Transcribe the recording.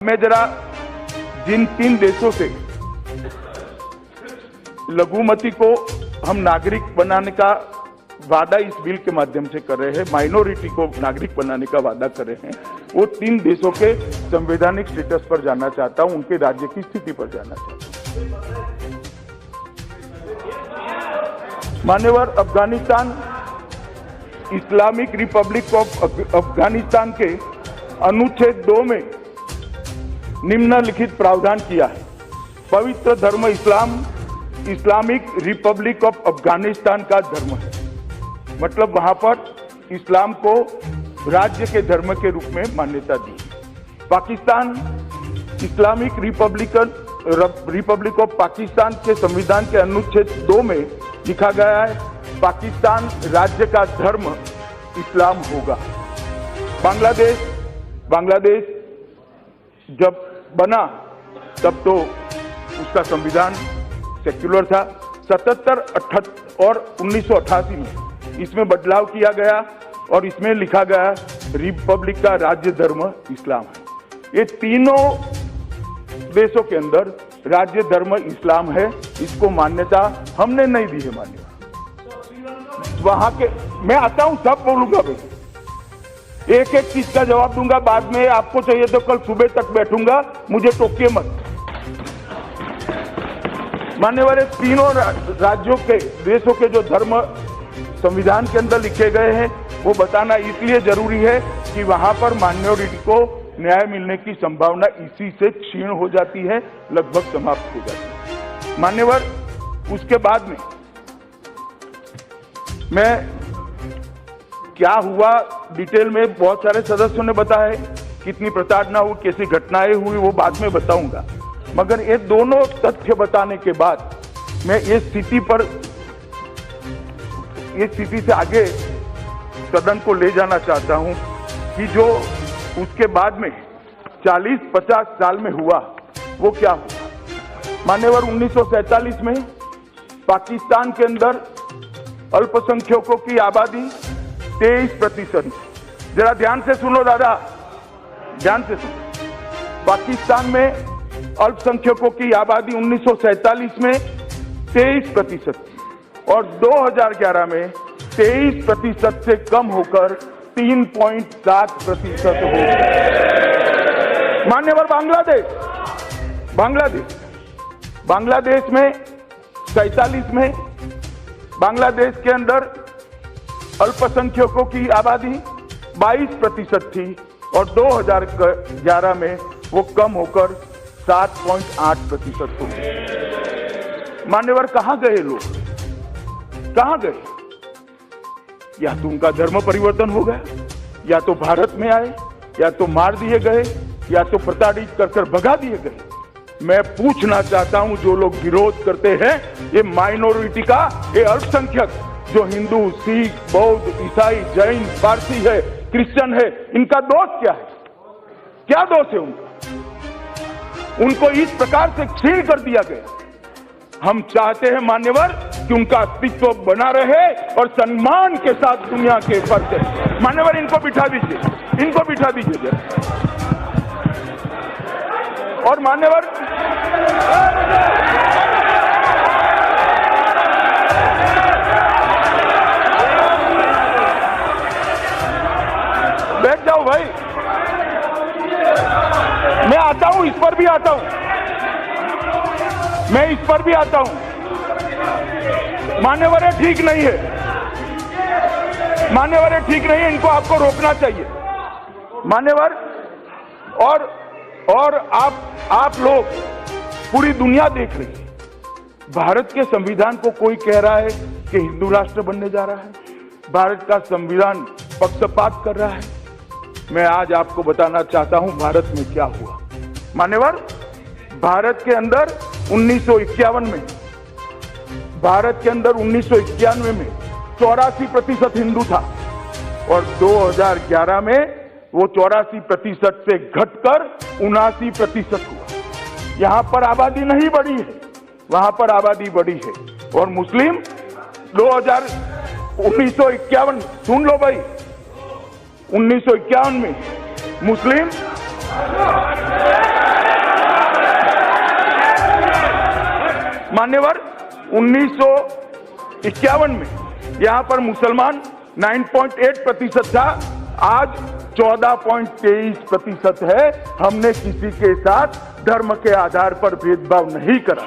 मैं जरा जिन 3 देशों से लघुमती को हम नागरिक बनाने का वादा इस बिल के माध्यम से कर रहे हैं, माइनॉरिटी को नागरिक बनाने का वादा कर रहे हैं, वो 3 देशों के संवैधानिक स्टेटस पर जाना चाहता हूं, उनके राज्य की स्थिति पर जाना चाहता हूं। मान्यवर, Afghanistan Islamic Republic of Afghanistan के अनुच्छेद 2 में निम्नलिखित प्रावधान किया है। पवित्र धर्म इस्लामिक रिपब्लिक ऑफ अफगानिस्तान का धर्म है, मतलब वहां पर इस्लाम को राज्य के धर्म के रूप में मान्यता दी। Pakistan Islamic Republic of Pakistan के संविधान के अनुच्छेद 2 में लिखा गया है, पाकिस्तान राज्य का धर्म इस्लाम होगा। बांग्लादेश जब बना तब तो उसका संविधान सेक्युलर था। 77, 78 और 1988 में इसमें बदलाव किया गया और इसमें लिखा गया रिपब्लिक का राज्य धर्म इस्लाम है। ये तीनों देशों के अंदर राज्य धर्म इस्लाम है, इसको मान्यता हमने नहीं दी है। मान्यता वहां के, मैं आता हूं सब बोलूंगा भाई, एक एक चीज का जवाब दूंगा। बाद में आपको चाहिए तो कल सुबह तक बैठूंगा, मुझे टोकिए मत। मान्यवर, तीनों राज्यों के देशों के जो धर्म संविधान के अंदर लिखे गए हैं वो बताना इसलिए जरूरी है कि वहां पर माइनॉरिटी को न्याय मिलने की संभावना इसी से क्षीण हो जाती है, लगभग समाप्त हो जाती है। मान्यवर, उसके बाद में मैं क्या हुआ डिटेल में बहुत सारे सदस्यों ने बताया है, कितनी प्रताड़ना हुई, कैसी घटनाएं हुई, वो बाद में बताऊंगा। मगर ये दोनों तथ्य बताने के बाद मैं ये स्थिति से आगे सदन को ले जाना चाहता हूं कि जो उसके बाद में 40-50 साल में हुआ वो क्या हुआ। मान्यवर, 1947 में पाकिस्तान के अंदर अल्पसंख्यकों की आबादी 23%। जरा ध्यान से सुनो दादा, ध्यान से सुनो। पाकिस्तान में अल्पसंख्यकों की आबादी 1947 में 23% और 2011 में 23% से कम होकर 3.7% हो गई। मान्यवर, बांग्लादेश में 47 में बांग्लादेश के अंदर अल्पसंख्यकों की आबादी 22% थी और 2011 में वो कम होकर 7.8% हो गई। मान्यवर, कहां गए लोग, कहां गए? या तो उनका धर्म परिवर्तन हो गया, या तो भारत में आए, या तो मार दिए गए, या तो प्रताड़ित कर भगा दिए गए। मैं पूछना चाहता हूं, जो लोग विरोध करते हैं, ये माइनॉरिटी का, ये अल्पसंख्यक जो हिंदू, सिख, बौद्ध, ईसाई, जैन, पारसी है, क्रिश्चियन है, इनका दोष क्या है? क्या दोष है उनका? उनको इस प्रकार से क्षीण कर दिया गया। हम चाहते हैं मान्यवर कि उनका अस्तित्व बना रहे और सम्मान के साथ दुनिया के फर्ज। मान्यवर, इनको बिठा दीजिए, इनको बिठा दीजिए जरा। और मान्यवर, बैठ जाओ भाई, मैं आता हूं, इस पर भी आता हूं, मैं इस पर भी आता हूं। मान्यवर, ठीक नहीं है, मान्यवर, ठीक नहीं है, इनको आपको रोकना चाहिए। मान्यवर, और आप लोग, पूरी दुनिया देख रही है, भारत के संविधान को कोई कह रहा है कि हिंदू राष्ट्र बनने जा रहा है, भारत का संविधान पक्षपात कर रहा है। मैं आज आपको बताना चाहता हूं भारत में क्या हुआ। मान्यवर, भारत के अंदर 1951 में 84% हिंदू था और 2011 में वो 84% से घटकर 79% हुआ। यहां पर आबादी नहीं बढ़ी है, वहां पर आबादी बढ़ी है। और मुस्लिम 1951, सुन लो भाई, 1951 में मुस्लिम मान्यवर 1951 में यहाँ पर मुसलमान 9.8% था, आज 14.23% है। हमने किसी के साथ धर्म के आधार पर भेदभाव नहीं करा।